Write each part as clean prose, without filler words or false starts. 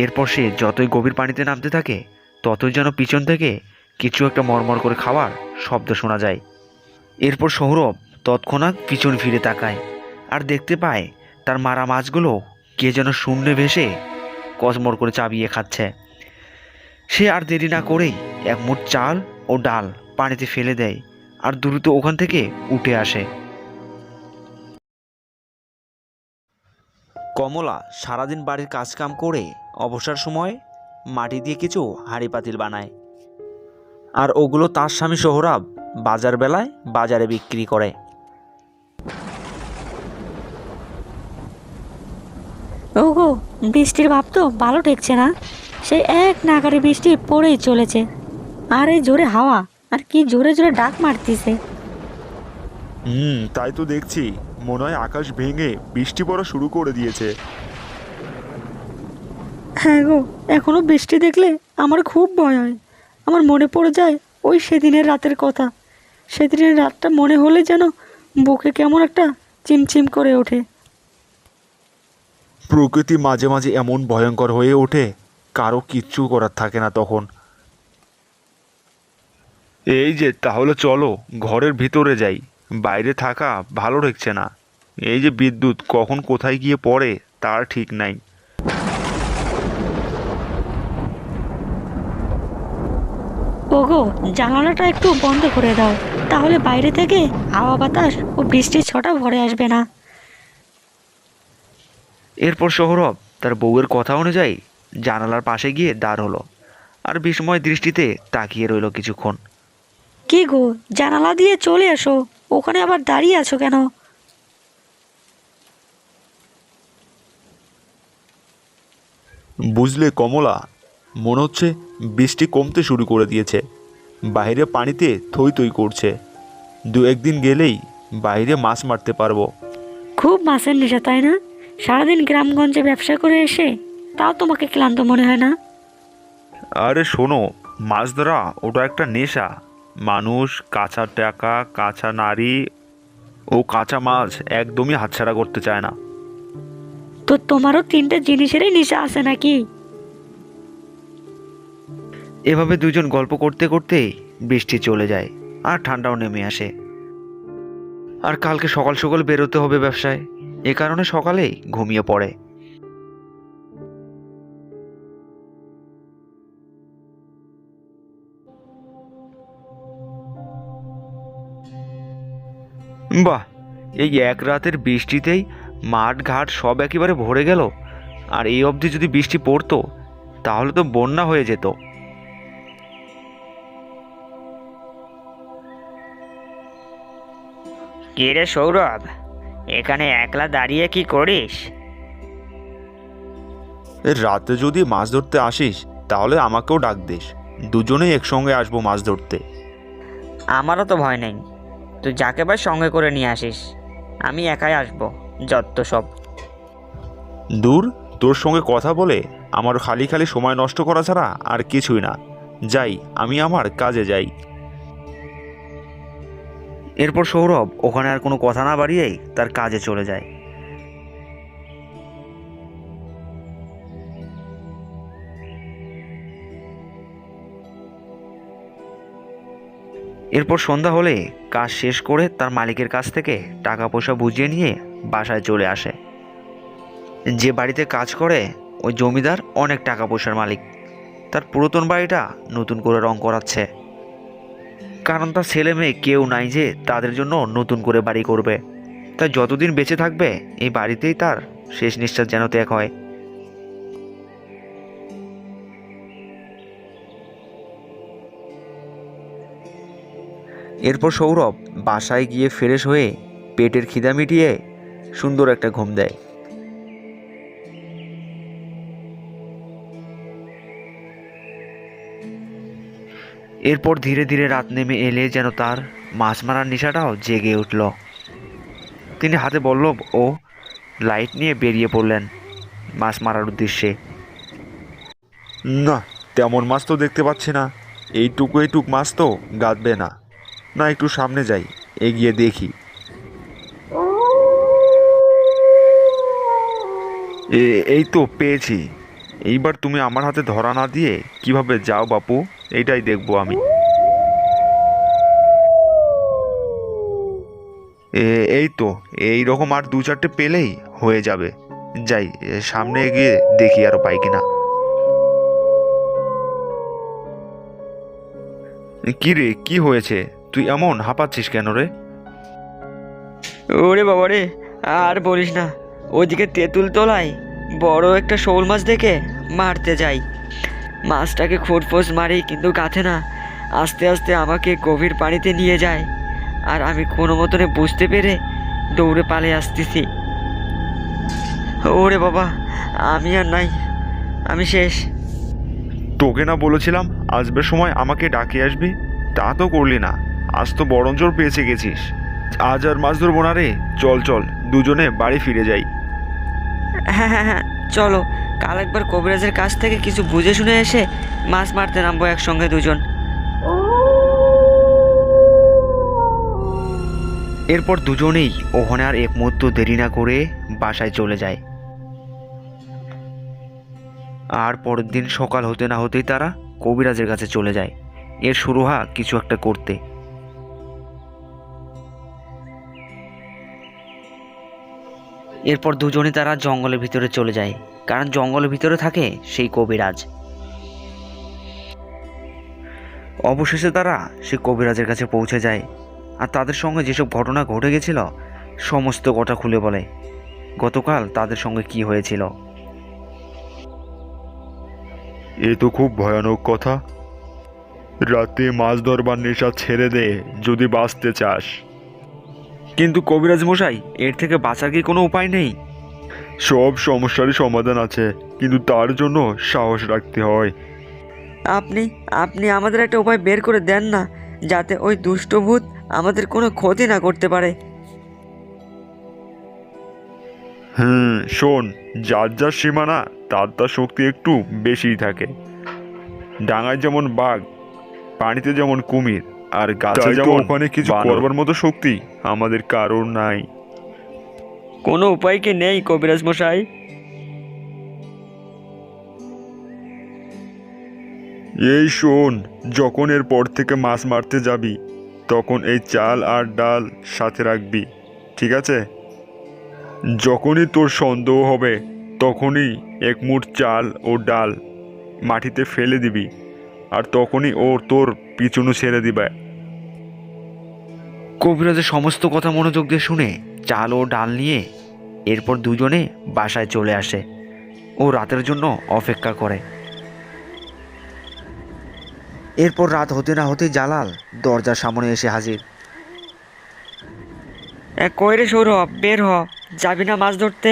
এরপর সে যতই গভীর পানিতে নামতে থাকে ততই যেন পিছন থেকে কিছু একটা মরমর করে খাওয়ার শব্দ শোনা যায়। এরপর সৌরভ তৎক্ষণাৎ পিছন ফিরে তাকায় আর দেখতে পায় তার মারা মাছগুলো কে যেন শূন্যে ভেসে কচমর করে চাবিয়ে খাচ্ছে। সে আর দেরি না করেই এক মুঠ চাল ও ডাল পানিতে ফেলে দেয় আর দ্রুত ওখান থেকে উঠে আসে। কমলা সারাদিন বাড়ির কাজকাম করে অবসর সময় মাটি দিয়ে কিছু হাঁড়ি পাতিল বানায়, আর ওগুলো তার স্বামী সোহরাব বাজার বেলায় বাজারে বিক্রি করে। ওগো, বৃষ্টির ভাব তো ভালো ঠেকছে না। সেই এক নাগারে বৃষ্টি পড়েই চলেছে, আর এই জোরে হাওয়া, আর কি জোরে জোরে ডাক মারতিছে। তাই তো দেখছি, মনে হয় আকাশ ভেঙে বৃষ্টি পড়া শুরু করে দিয়েছে। হ্যাঁ গো, এখনো বৃষ্টি দেখলে আমার খুব ভয় হয়। আমার মনে পড়ে যায় ওই সেদিনের রাতের কথা। সেদিনের রাতটা মনে হলে যেন বুকে কেমন একটা চিমচিম করে ওঠে। প্রকৃতি মাঝে মাঝে এমন ভয়ঙ্কর হয়ে ওঠে, কারো কিচ্ছু করার থাকে না তখন। এই যে, তাহলে চলো ঘরের ভিতরে যাই, বাইরে থাকা ভালো ঠেকছে না। এই যে বিদ্যুৎ কখন কোথায় গিয়ে পড়ে তার ঠিক নাই। ওগো, জানালাটা একটু বন্ধ করে দাও, তাহলে বাইরে থেকে হাওয়া বাতাস ও বৃষ্টির ছটা ভরে আসবে না। এরপর সৌরভ তার বউয়ের কথা অনুযায়ী জানালার পাশে গিয়ে দাঁড় হলো আর বিস্ময় দৃষ্টিতে তাকিয়ে রইল কিছুক্ষণ। কি গো, জানালা দিয়ে চলে এসো, ওখানে আবার দাঁড়িয়ে আছো কেন? বুঝলে কমলা, মনে হচ্ছে বৃষ্টি কমতে শুরু করে দিয়েছে। বাইরে পানিতে থই থই করছে। দু একদিন গেলেই বাইরে মাছ মারতে পারবো। খুব মাছের নেশা, তাই না? সারাদিন গ্রামগঞ্জে ব্যবসা করে এসে তাও তোমাকে ক্লান্ত মনে হয় না? আরে শোনো, মাছ ধরা ওটা একটা নেশা। মানুষ কাঁচা টাকা, কাঁচা নারী ও কাঁচা মাছ একদমই হাতছাড়া করতে চায় না। তো তোমারও তিনটে জিনিসেরই নেশা আছে নাকি? এভাবে দুজন গল্প করতে করতেই বৃষ্টি চলে যায় আর ঠান্ডাও নেমে আসে। আর কালকে সকাল সকাল বেরোতে হবে ব্যবসায়, এ কারণে সকালেই ঘুমিয়ে পড়ে। বাহ, এই এক রাতের বৃষ্টিতেই মাঠ ঘাট সব একেবারে ভরে গেল। আর এই অবধি যদি বৃষ্টি পড়তো তাহলে তো বন্যা হয়ে যেত। কি রে সৌরভ, এখানে একলা দাঁড়িয়ে কি করিস? রাতে যদি মাছ ধরতে আসিস তাহলে আমাকেও ডাক দিস, দুজনেই একসঙ্গে আসবো মাছ ধরতে। আমারও তো ভয় নেই, তুই যাকে পাই সঙ্গে করে নিয়ে আসিস, আমি একাই আসবো, যত সব। দূর, তোর সঙ্গে কথা বলে আমার খালি খালি সময় নষ্ট করা ছাড়া আর কিছুই না। যাই, আমি আমার কাজে যাই। এরপর সৌরভ ওখানে আর কোনো কথা না বাড়িয়েই তার কাজে চলে যায়। এরপর সন্ধ্যা হলে কাজ শেষ করে তার মালিকের কাছ থেকে টাকা পয়সা বুঝিয়ে নিয়ে বাসায় চলে আসে। যে বাড়িতে কাজ করে ওই জমিদার অনেক টাকা পয়সার মালিক। তার পুরাতন বাড়িটা নতুন করে রং করাচ্ছে, কারণ তার ছেলে মেয়ে কেউ নাই যে তাদের জন্য নতুন করে বাড়ি করবে। তাই যতদিন বেঁচে থাকবে এই বাড়িতেই তার শেষ নিঃশ্বাস যেন ত্যাগ হয়। এরপর সৌরভ বাসায় গিয়ে ফ্রেশ হয়ে পেটের খিদা মিটিয়ে সুন্দর একটা ঘুম দেয়। এরপর ধীরে ধীরে রাত নেমে এলে যেন তার মাছ মারার নেশাটাও জেগে উঠল। তিনি হাতে বল্লভ ও লাইট নিয়ে বেরিয়ে পড়লেন মাছ মারার উদ্দেশ্যে। না, তেমন মাছ তো দেখতে পাচ্ছি না। এইটুকু এইটুক মাছ তো গাঁদবে না। না, একটু সামনে যাই, এগিয়ে দেখি। এই তো পেয়েছি। এইবার তুমি আমার হাতে ধরা না দিয়ে কিভাবে যাও বাপু, এইটাই দেখবো আমি। এই তো, এই রকম আর 2-4টে পেলেই হয়ে যাবে। যাই, সামনে এগিয়ে দেখি আরো পাই কিনা। কি রে, কি হয়েছে? তুই এমন হাঁপাচ্ছিস কেন রে? ওরে বাবা রে, আর বলিস না। ওইদিকে তেঁতুল তলায় বড় একটা শোল মাছ দেখে মারতে যাই। মাছটাকে খুঁটফোস মারি, কিন্তু গাঁথে না। আস্তে আস্তে আমাকে গভীর পানিতে নিয়ে যায়, আর আমি কোনো মতনে বুঝতে পেরে দৌড়ে পালিয়ে আসতেছি। ওরে বাবা, আমি আর নাই, আমি শেষ। তোকে না বলেছিলাম আসবার সময় আমাকে ডাকে আসবি? তা তো করলি না, আজ তো বরঞ্জোর পেয়েছে গেছিস। আজ আর মাছ ধরবো না রে, চল চল দুজনে বাড়ি ফিরে যাই। হ্যাঁ হ্যাঁ হ্যাঁ, চলো। কাল একবার কবিরাজের কাছ থেকে কিছু বুঝে শুনে এসে মাছ মারতে নামবো একসঙ্গে দুজন। এরপর দুজনেই ওখানে আর এক মুহূর্ত দেরি না করে বাসায় চলে যায়। আর পরের দিন সকাল হতে না হতেই তারা কবিরাজের কাছে চলে যায় এর সুরাহা কিছু একটা করতে। এরপর দুজনে তারা জঙ্গলের ভিতরে চলে যায়, কারণ জঙ্গলের ভিতরে থাকে সেই কবিরাজ। অবশেষে তারা সেই কবিরাজের কাছে পৌঁছে যায়, আর তাদের সঙ্গে যেসব ঘটনা ঘটে গেছিল সমস্ত কথা খুলে বলে গতকাল তাদের সঙ্গে কি হয়েছিল। এ তো খুব ভয়ানক কথা। রাতে মাছ ধরবার নেশা ছেড়ে দে যদি বাঁচতে চাস। কিন্তু কবিরাজ মশাই, এর থেকে বাঁচার কি কোনো উপায় নেই? সব সমস্যারই সমাধান আছে, কিন্তু তার জন্য সাহস রাখতে হয়। আপনি আপনি আমাদের একটা উপায় বের করে দেন না, যাতে ওই দুষ্ট ভূত আমাদের কোনো ক্ষতি না করতে পারে। শোন, যার যার সীমানা তার তার শক্তি একটু বেশিই থাকে। ডাঙায় যেমন বাঘ, পানিতে যেমন কুমির, আর গাছে যেমন ওখানে কিছু করবার মতো শক্তি আমাদের কারোর নাই। কোনো উপায় কি নেই কবিরাজ মশাই? এই শোন, যখন এর পর থেকে মাছ মারতে যাবি তখন এই চাল আর ডাল সাথে রাখবি, ঠিক আছে? যখনই তোর সন্দেহ হবে তখনই এক মুঠ চাল ও ডাল মাটিতে ফেলে দিবি, আর তখনই ও তোর পিছনে ছেড়ে দিবে। কবিরাজের সমস্ত কথা মনোযোগ দিয়ে শুনে চাল ও ডাল নিয়ে এরপর দুজনে বাসায় চলে আসে ও রাতের জন্য অপেক্ষা করে। এরপর রাত হতে না হতেই জালাল দরজার সামনে এসে হাজির। কই রে সৌরভ, বের হ, যাবি না মাছ ধরতে?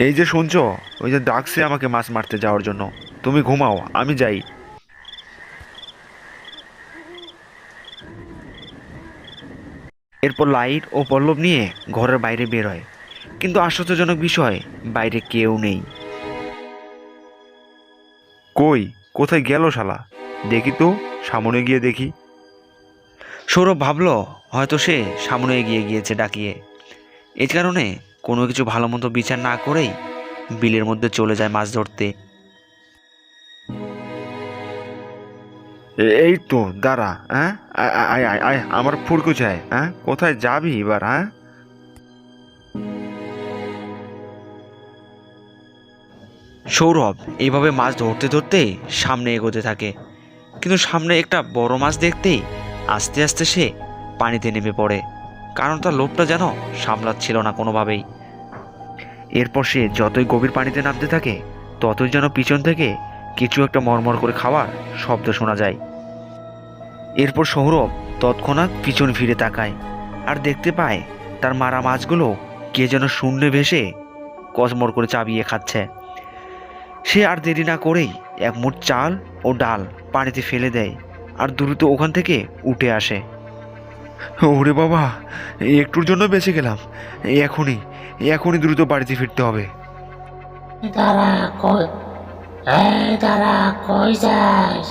এই যে শুনছো, ওই যে ডাকছে আমাকে মাছ মারতে যাওয়ার জন্য। তুমি ঘুমাও, আমি যাই। এরপর লাইট ও পল্লব নিয়ে ঘরের বাইরে বের হয়, কিন্তু আশ্চর্যজনক বিষয়, বাইরে কেউ নেই। কই, কোথায় গেল শালা? দেখি তো, সামনে গিয়ে দেখি। সৌরভ ভাবলো হয়তো সে সামনে এগিয়ে গিয়েছে ডাকিয়ে। এই কারণে কোনো কিছু ভালো মতো বিচার না করেই বিলের মধ্যে চলে যায় মাছ ধরতে। এই তো দাঁড়া, হ্যাঁ, আয় আয় আয়, আমার ফুরকু চাই। হ্যাঁ, কোথায় যাবি এবার? হ্যাঁ, সৌরভ এইভাবে মাছ ধরতে ধরতে সামনে এগোতে থাকে, কিন্তু সামনে একটা বড় মাছ দেখতেই আস্তে আস্তে সে পানিতে নেমে পড়ে, কারণ তার লোভটা যেন সামলাচ্ছিল না কোনোভাবেই। এরপর সে যতই গভীর পানিতে নামতে থাকে ততই যেন পিছন থেকে কিছু একটা মরমর করে খাওয়ার শব্দ শোনা যায়। এরপর সৌরভ তৎক্ষণাৎ পিছন ফিরে তাকায় আর দেখতে পায় তার মারা মাছগুলো কে যেন শূন্যে ভেসে কচমর করে চাবিয়ে খাচ্ছে। সে আর দেরি না করেই এক মুঠ চাল ও ডাল পানিতে ফেলে দেয় আর দ্রুত ওখান থেকে উঠে আসে। ওরে বাবা, একটুর জন্য বেঁচে গেলাম। এখনই এখনই দ্রুত বাড়িতে ফিরতে হবে। দাঁড়া, কই, এই দাঁড়া, কই যাস?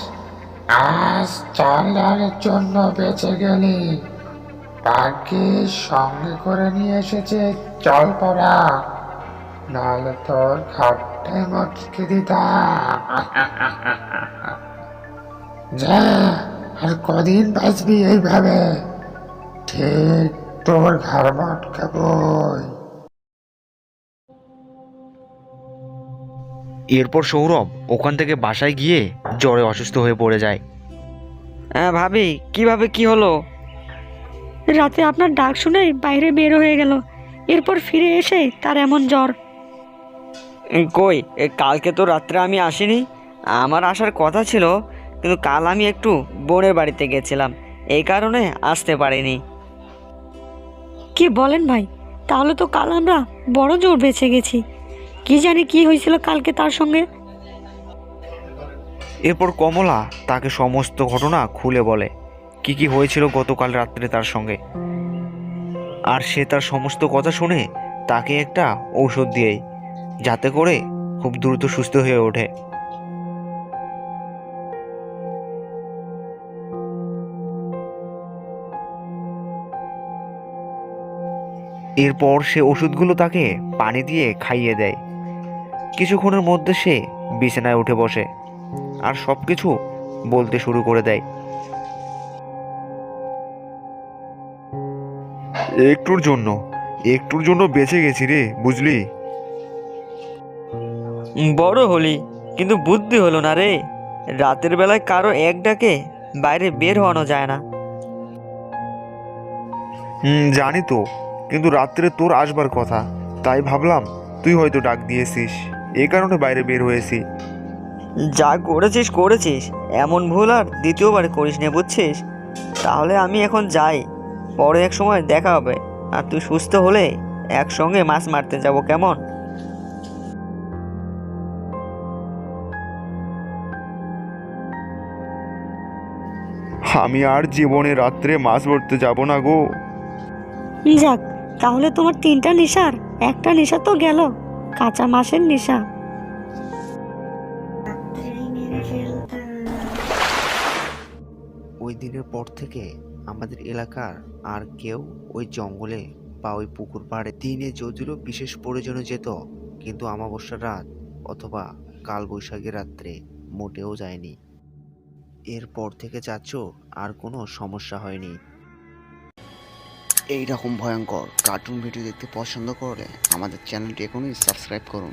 আজ চাল ডালের জন্য বেঁচে গেলি, ভাগ্যিস সঙ্গে করে নিয়ে এসেছে, চল পড়া, নাহলে তোর ঘাটে মটকে দিতাম। যা, আর কদিন বাঁচবি এইভাবে, ঠিক তোর ঘাড় মটকাবই। এরপর সৌরভ ওখান থেকে বাসায় গিয়ে জ্বরে অসুস্থ হয়ে পড়ে যায়। হ্যাঁ ভাবি, কিভাবে কি হলো? রাতে আপনার ডাক শুনেই বাইরে বের হয়ে গেল, এরপর ফিরে এসে তার এমন জ্বর। কই, কালকে তো রাত্রে আমি আসিনি। আমার আসার কথা ছিল, কিন্তু কাল আমি একটু বোনের বাড়িতে গেছিলাম, এই কারণে আসতে পারিনি। কি বলেন ভাই? তাহলে তো কাল আমরা বড় জোর বেঁচে গেছি। কি জানি কি হয়েছিল কালকে তার সঙ্গে। এরপর কমলা তাকে সমস্ত ঘটনা খুলে বলে কি কি হয়েছিল গতকাল রাত্রে তার সঙ্গে। আর সে তার সমস্ত কথা শুনে তাকে একটা ঔষধ দিয়ে, যাতে করে খুব দ্রুত সুস্থ হয়ে ওঠে। এরপর সে ওষুধগুলো তাকে পানি দিয়ে খাইয়ে দেয়। কিছুক্ষণের মধ্যে সে বিছানায় উঠে বসে আর সব কিছু বলতে শুরু করে দেয়। একটুর জন্য বেঁচে গেছি রে, বুঝলি? বড় হলি, কিন্তু বুদ্ধি হলো না রে। রাতের বেলায় কারো এক ডাকে বাইরে বের হওয়ানো যায় না। জানি তো, কিন্তু রাত্রে তোর আসবার কথা, তাই ভাবলাম তুই হয়তো ডাক দিয়েছিস, এই কারণে বাইরে বের হয়েছি। যা করেছিস করেছিস, এমন ভুল আর দ্বিতীয়বার করিস নে, বুঝছিস? তাহলে আমি এখন যাই, পরে এক সময় দেখা হবে। আর তুই সুস্থ হলে একসঙ্গে মাছ মারতে যাব, কেমন? আমি আর জীবনে রাত্রে মাছ ধরতে যাব না গো। যাক, তাহলে তোমার 3টা নেশার একটা নেশা তো গেল, কাঁচা মাছের নেশা। ওই দিনের পর থেকে আমাদের এলাকার আর কেউ ওই জঙ্গলে বা ওই পুকুর পাড়ে দিনে যদিও বিশেষ প্রয়োজনে যেত, কিন্তু অমাবস্যার রাত অথবা কালবৈশাখী রাত্রে মোটেও যায়নি। এরপর থেকে চাচ্ছ আর কোনো সমস্যা হয়নি। এই রকম ভয়ঙ্কর কার্টুন ভিডিও দেখতে পছন্দ করলে আমাদের চ্যানেলটি এখনই সাবস্ক্রাইব করুন।